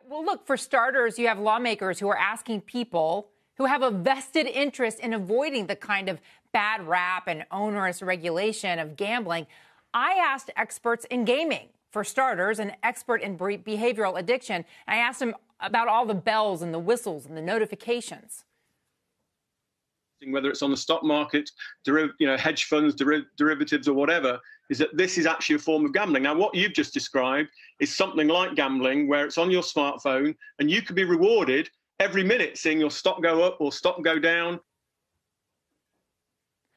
Well, look, for starters, you have lawmakers who are asking people who have a vested interest in avoiding the kind of bad rap and onerous regulation of gambling. I asked experts in gaming, for starters, an expert in behavioral addiction. I asked him about all the bells and the whistles and the notifications. Whether it's on the stock market, hedge funds, derivatives or whatever, is that this is actually a form of gambling. Now, what you've just described is something like gambling, where it's on your smartphone and you could be rewarded every minute seeing your stock go up or stock go down.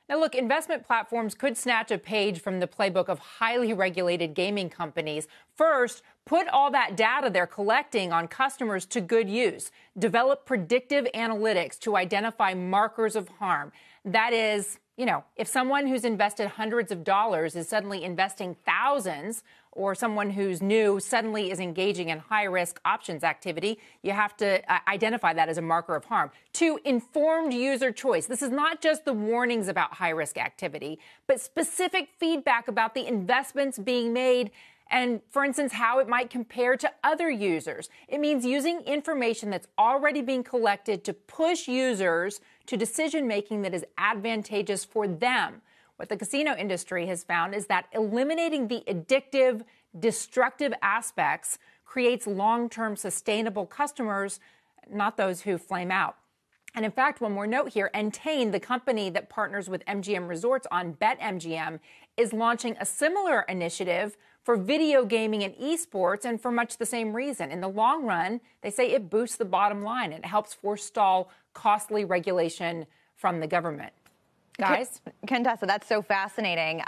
Now, look, investment platforms could snatch a page from the playbook of highly regulated gaming companies. First, put all that data they're collecting on customers to good use. Develop predictive analytics to identify markers of harm. That is, if someone who's invested hundreds of dollars is suddenly investing thousands, or someone who's new suddenly is engaging in high-risk options activity, you have to identify that as a marker of harm. 2, informed user choice. This is not just the warnings about high-risk activity, but specific feedback about the investments being made and, for instance, how it might compare to other users. It means using information that's already being collected to push users to decision-making that is advantageous for them. What the casino industry has found is that eliminating the addictive, destructive aspects creates long-term sustainable customers, not those who flame out. And in fact, one more note here, Entain, the company that partners with MGM Resorts on BetMGM, is launching a similar initiative for video gaming and esports, and for much the same reason. In the long run, they say it boosts the bottom line and it helps forestall costly regulation from the government. Guys? Contessa, that's so fascinating.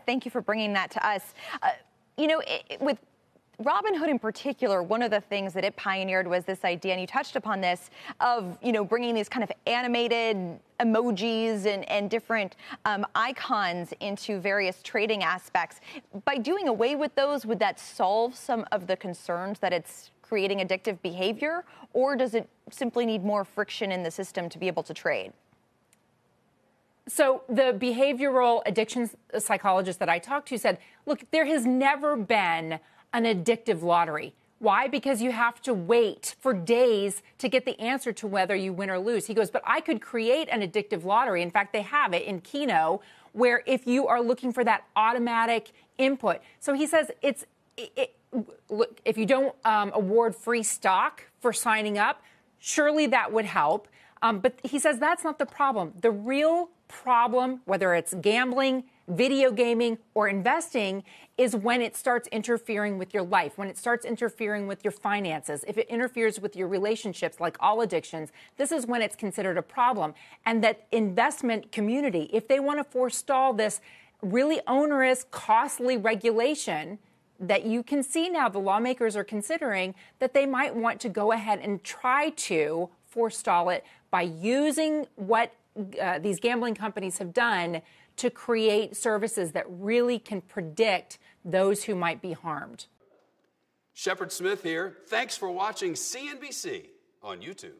Thank you for bringing that to us. With Robinhood in particular, one of the things that it pioneered was this idea, and you touched upon this, of, bringing these kind of animated emojis and different icons into various trading aspects. By doing away with those, would that solve some of the concerns that it's creating addictive behavior, or does it simply need more friction in the system to be able to trade? So the behavioral addiction psychologist that I talked to said, look, there has never been an addictive lottery. Why? Because you have to wait for days to get the answer to whether you win or lose. He goes, but I could create an addictive lottery. In fact, they have it in Keno, where if you are looking for that automatic input. So he says look, if you don't award free stock for signing up, surely that would help. But he says that's not the problem. The real problem, whether it's gambling, video gaming, or investing, is when it starts interfering with your life, when it starts interfering with your finances. If it interferes with your relationships, like all addictions, this is when it's considered a problem. And that investment community, if they want to forestall this really onerous, costly regulation that you can see now the lawmakers are considering, that they might want to go ahead and try to forestall it by using what these gambling companies have done to create services that really can predict those who might be harmed. Shepard Smith here. Thanks for watching CNBC on YouTube.